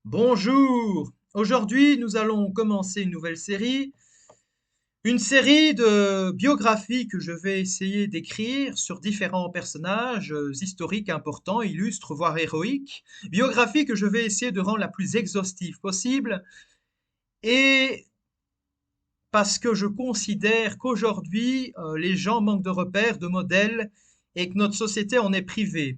Bonjour! Aujourd'hui, nous allons commencer une nouvelle série, une série de biographies que je vais essayer d'écrire sur différents personnages historiques importants, illustres, voire héroïques. Biographies que je vais essayer de rendre la plus exhaustive possible. Et parce que je considère qu'aujourd'hui, les gens manquent de repères, de modèles, et que notre société en est privée.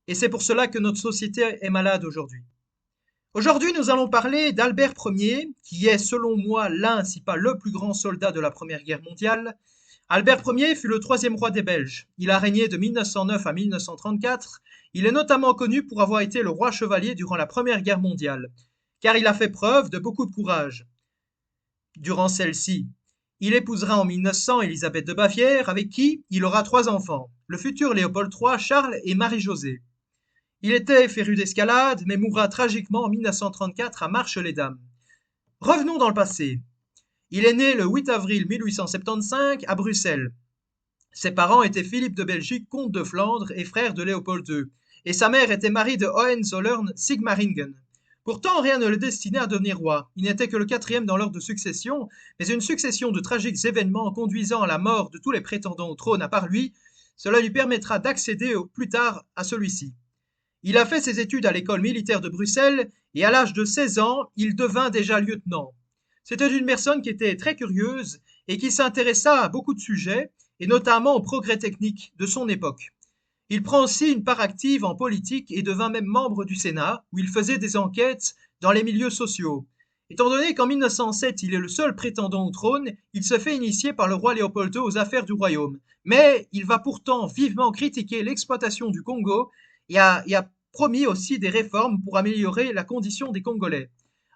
Et c'est pour cela que notre société est malade aujourd'hui. Aujourd'hui, nous allons parler d'Albert Ier, qui est, selon moi, l'un, si pas le plus grand soldat de la Première Guerre mondiale. Albert Ier fut le troisième roi des Belges. Il a régné de 1909 à 1934. Il est notamment connu pour avoir été le roi chevalier durant la Première Guerre mondiale, car il a fait preuve de beaucoup de courage durant celle-ci. Il épousera en 1900 Élisabeth de Bavière, avec qui il aura trois enfants, le futur Léopold III, Charles et Marie-Josée. Il était féru d'escalade, mais mourra tragiquement en 1934 à Marche-les-Dames. Revenons dans le passé. Il est né le 8 avril 1875 à Bruxelles. Ses parents étaient Philippe de Belgique, comte de Flandre et frère de Léopold II, et sa mère était Marie de Hohenzollern-Sigmaringen. Pourtant, rien ne le destinait à devenir roi. Il n'était que le quatrième dans l'ordre de succession, mais une succession de tragiques événements conduisant à la mort de tous les prétendants au trône à part lui, cela lui permettra d'accéder plus tard à celui-ci. Il a fait ses études à l'école militaire de Bruxelles et à l'âge de 16 ans, il devint déjà lieutenant. C'était une personne qui était très curieuse et qui s'intéressa à beaucoup de sujets, et notamment aux progrès techniques de son époque. Il prend aussi une part active en politique et devint même membre du Sénat, où il faisait des enquêtes dans les milieux sociaux. Étant donné qu'en 1907, il est le seul prétendant au trône, il se fait initier par le roi Léopold II aux affaires du royaume. Mais il va pourtant vivement critiquer l'exploitation du Congo et a promis aussi des réformes pour améliorer la condition des Congolais.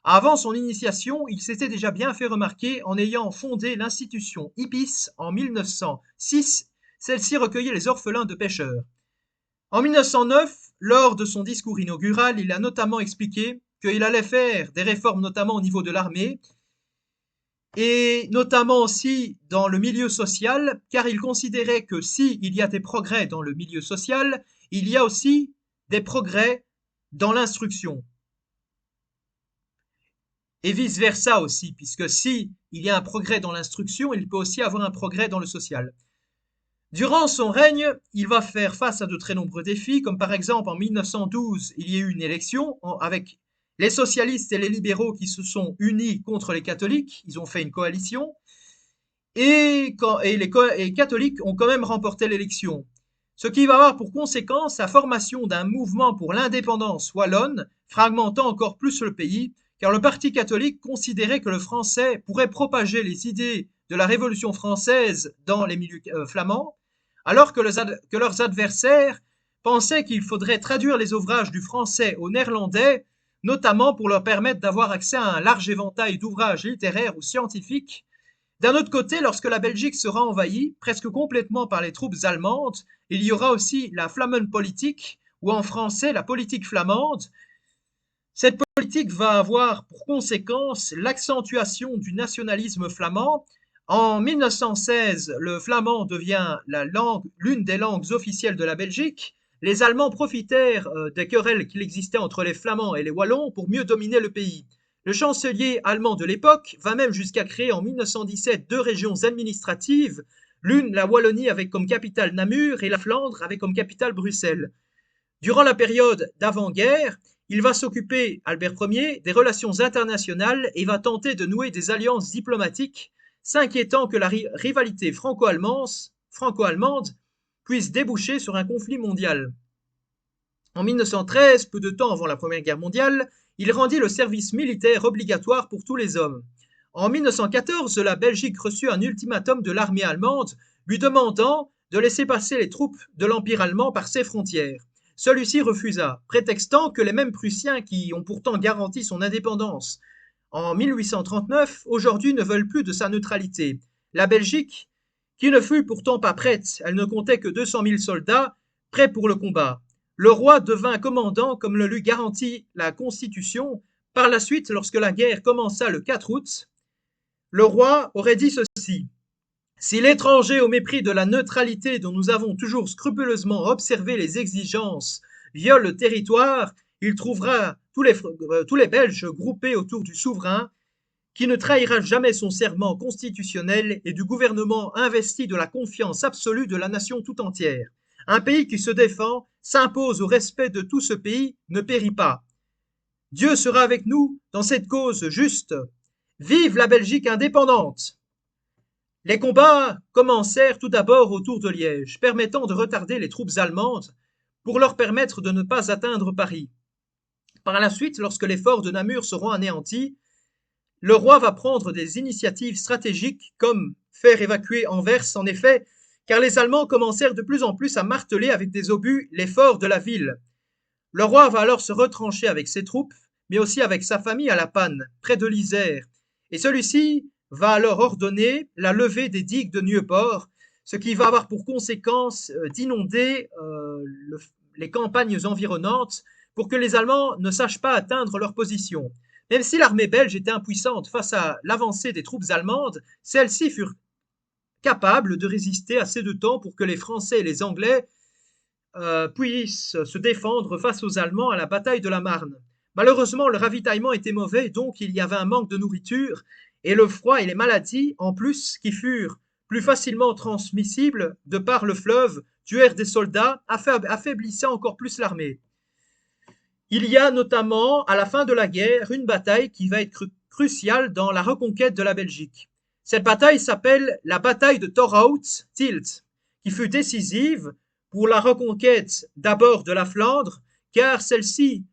Avant son initiation, il s'était déjà bien fait remarquer en ayant fondé l'institution IPIS en 1906. Celle-ci recueillait les orphelins de pêcheurs. En 1909, lors de son discours inaugural, il a notamment expliqué qu'il allait faire des réformes, notamment au niveau de l'armée, et notamment aussi dans le milieu social, car il considérait que s'il y a des progrès dans le milieu social, il y a aussi des progrès dans l'instruction. Et vice-versa aussi, puisque si il y a un progrès dans l'instruction, il peut aussi avoir un progrès dans le social. Durant son règne, il va faire face à de très nombreux défis, comme par exemple en 1912, il y a eu une élection avec les socialistes et les libéraux qui se sont unis contre les catholiques, ils ont fait une coalition, et les catholiques ont quand même remporté l'élection. Ce qui va avoir pour conséquence la formation d'un mouvement pour l'indépendance wallonne, fragmentant encore plus le pays, car le Parti catholique considérait que le français pourrait propager les idées de la Révolution française dans les milieux flamands, alors que leurs adversaires pensaient qu'il faudrait traduire les ouvrages du français au néerlandais, notamment pour leur permettre d'avoir accès à un large éventail d'ouvrages littéraires ou scientifiques. D'un autre côté, lorsque la Belgique sera envahie presque complètement par les troupes allemandes, il y aura aussi la Flammenpolitik, ou en français la politique flamande. Cette politique va avoir pour conséquence l'accentuation du nationalisme flamand. En 1916, le flamand devient l'une des langues officielles de la Belgique. Les Allemands profitèrent des querelles qu'il existait entre les Flamands et les Wallons pour mieux dominer le pays. Le chancelier allemand de l'époque va même jusqu'à créer en 1917 deux régions administratives, l'une la Wallonie avec comme capitale Namur et la Flandre avec comme capitale Bruxelles. Durant la période d'avant-guerre, il va s'occuper, Albert Ier, des relations internationales et va tenter de nouer des alliances diplomatiques, s'inquiétant que la rivalité franco-allemande puisse déboucher sur un conflit mondial. En 1913, peu de temps avant la Première Guerre mondiale, il rendit le service militaire obligatoire pour tous les hommes. En 1914, la Belgique reçut un ultimatum de l'armée allemande lui demandant de laisser passer les troupes de l'Empire allemand par ses frontières. Celui-ci refusa, prétextant que les mêmes Prussiens qui ont pourtant garanti son indépendance en 1839, aujourd'hui ne veulent plus de sa neutralité. La Belgique, qui ne fut pourtant pas prête, elle ne comptait que 200 000 soldats, prêts pour le combat. Le roi devint commandant comme le lui garantit la Constitution. Par la suite, lorsque la guerre commença le 4 août, le roi aurait dit ceci: si l'étranger, au mépris de la neutralité dont nous avons toujours scrupuleusement observé les exigences, viole le territoire, il trouvera tous les Belges groupés autour du souverain qui ne trahira jamais son serment constitutionnel et du gouvernement investi de la confiance absolue de la nation tout entière. Un pays qui se défend, s'impose au respect de tout ce pays, ne périt pas. Dieu sera avec nous dans cette cause juste. Vive la Belgique indépendante! Les combats commencèrent tout d'abord autour de Liège, permettant de retarder les troupes allemandes pour leur permettre de ne pas atteindre Paris. Par la suite, lorsque les forts de Namur seront anéantis, le roi va prendre des initiatives stratégiques comme faire évacuer Anvers, en effet, car les Allemands commencèrent de plus en plus à marteler avec des obus les forts de la ville. Le roi va alors se retrancher avec ses troupes, mais aussi avec sa famille à La Panne, près de l'Isère, et celui-ci va alors ordonner la levée des digues de Nieuport, ce qui va avoir pour conséquence d'inonder les campagnes environnantes pour que les Allemands ne sachent pas atteindre leur position. Même si l'armée belge était impuissante face à l'avancée des troupes allemandes, celles-ci furent capables de résister assez de temps pour que les Français et les Anglais puissent se défendre face aux Allemands à la bataille de la Marne. Malheureusement, le ravitaillement était mauvais, donc il y avait un manque de nourriture, et le froid et les maladies, en plus, qui furent plus facilement transmissibles de par le fleuve, tuèrent des soldats, affaiblissant encore plus l'armée. Il y a notamment, à la fin de la guerre, une bataille qui va être cruciale dans la reconquête de la Belgique. Cette bataille s'appelle la bataille de Torhout-Tielt, qui fut décisive pour la reconquête d'abord de la Flandre, car celle-ci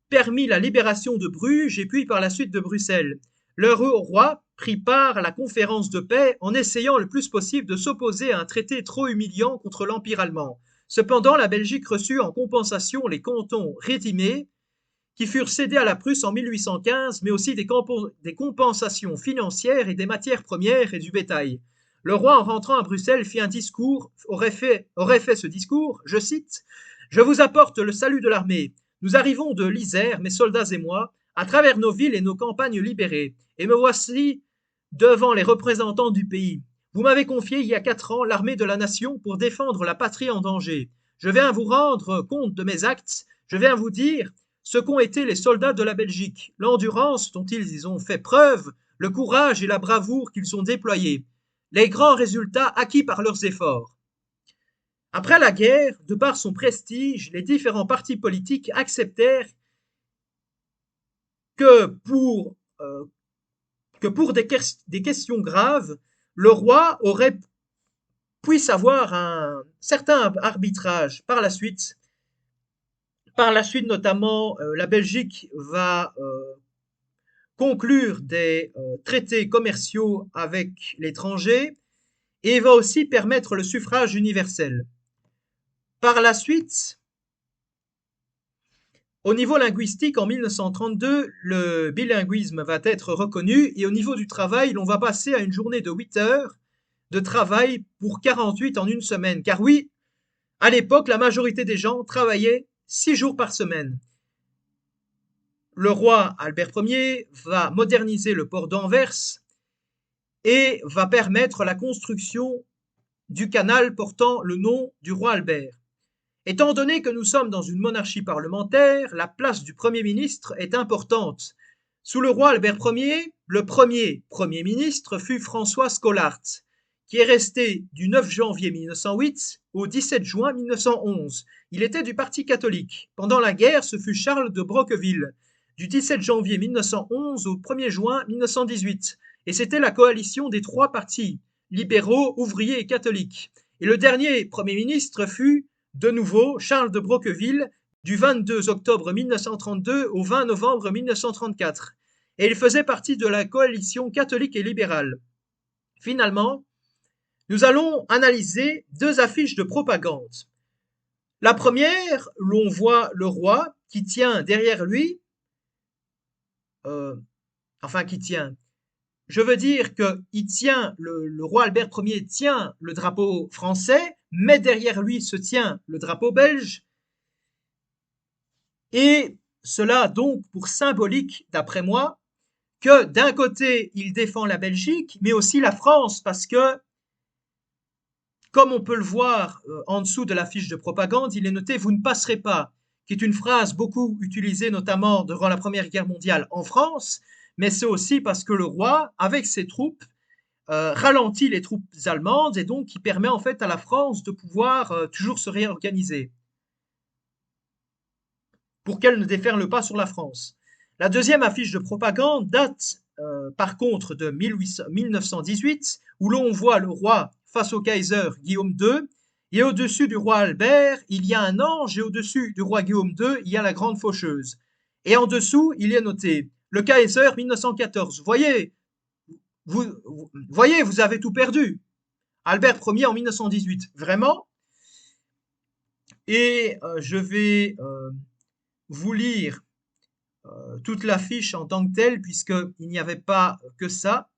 permit la libération de Bruges et puis par la suite de Bruxelles. Le roi prit part à la conférence de paix en essayant le plus possible de s'opposer à un traité trop humiliant contre l'Empire allemand. Cependant, la Belgique reçut en compensation les cantons rétimés qui furent cédés à la Prusse en 1815, mais aussi des compensations financières et des matières premières et du bétail. Le roi, en rentrant à Bruxelles, fit un discours, aurait fait ce discours, je cite, « Je vous apporte le salut de l'armée. Nous arrivons de l'Isère, mes soldats et moi, à travers nos villes et nos campagnes libérées, et me voici devant les représentants du pays. Vous m'avez confié il y a 4 ans l'armée de la nation pour défendre la patrie en danger. Je viens vous rendre compte de mes actes, je viens vous dire ce qu'ont été les soldats de la Belgique, l'endurance dont ils ont fait preuve, le courage et la bravoure qu'ils ont déployés, les grands résultats acquis par leurs efforts. » Après la guerre, de par son prestige, les différents partis politiques acceptèrent que pour des questions graves, le roi puisse avoir un certain arbitrage par la suite. Par la suite, notamment, la Belgique va conclure des traités commerciaux avec l'étranger et va aussi permettre le suffrage universel. Par la suite, au niveau linguistique, en 1932, le bilinguisme va être reconnu et au niveau du travail, l'on va passer à une journée de 8 heures de travail pour 48 en une semaine. Car oui, à l'époque, la majorité des gens travaillaient 6 jours par semaine. Le roi Albert Ier va moderniser le port d'Anvers et va permettre la construction du canal portant le nom du roi Albert. Étant donné que nous sommes dans une monarchie parlementaire, la place du Premier ministre est importante. Sous le roi Albert Ier, le premier Premier ministre fut François Scollart, qui est resté du 9 janvier 1908 au 17 juin 1911. Il était du Parti catholique. Pendant la guerre, ce fut Charles de Broqueville, du 17 janvier 1911 au 1er juin 1918. Et c'était la coalition des 3 partis, libéraux, ouvriers et catholiques. Et le dernier Premier ministre fut de nouveau Charles de Broqueville, du 22 octobre 1932 au 20 novembre 1934, et il faisait partie de la coalition catholique et libérale. Finalement, nous allons analyser 2 affiches de propagande. La première, l'on voit le roi qui tient derrière lui, je veux dire que le roi Albert Ier tient le drapeau français, mais derrière lui se tient le drapeau belge. Et cela donc pour symbolique, d'après moi, que d'un côté, il défend la Belgique, mais aussi la France, parce que, comme on peut le voir en dessous de la fiche de propagande, il est noté « Vous ne passerez pas ». qui est une phrase beaucoup utilisée notamment durant la Première Guerre mondiale en France, mais c'est aussi parce que le roi, avec ses troupes, ralentit les troupes allemandes et donc qui permet en fait à la France de pouvoir toujours se réorganiser pour qu'elle ne déferle pas sur la France. La deuxième affiche de propagande date par contre de 1918, où l'on voit le roi face au Kaiser Guillaume II, et au-dessus du roi Albert, il y a un ange, et au-dessus du roi Guillaume II, il y a la grande faucheuse. Et en dessous, il y a noté le Kaiser 1914. Voyez, vous avez tout perdu. Albert Ier en 1918. Vraiment? Et je vais vous lire toute l'affiche en tant que telle, puisqu'il n'y avait pas que ça.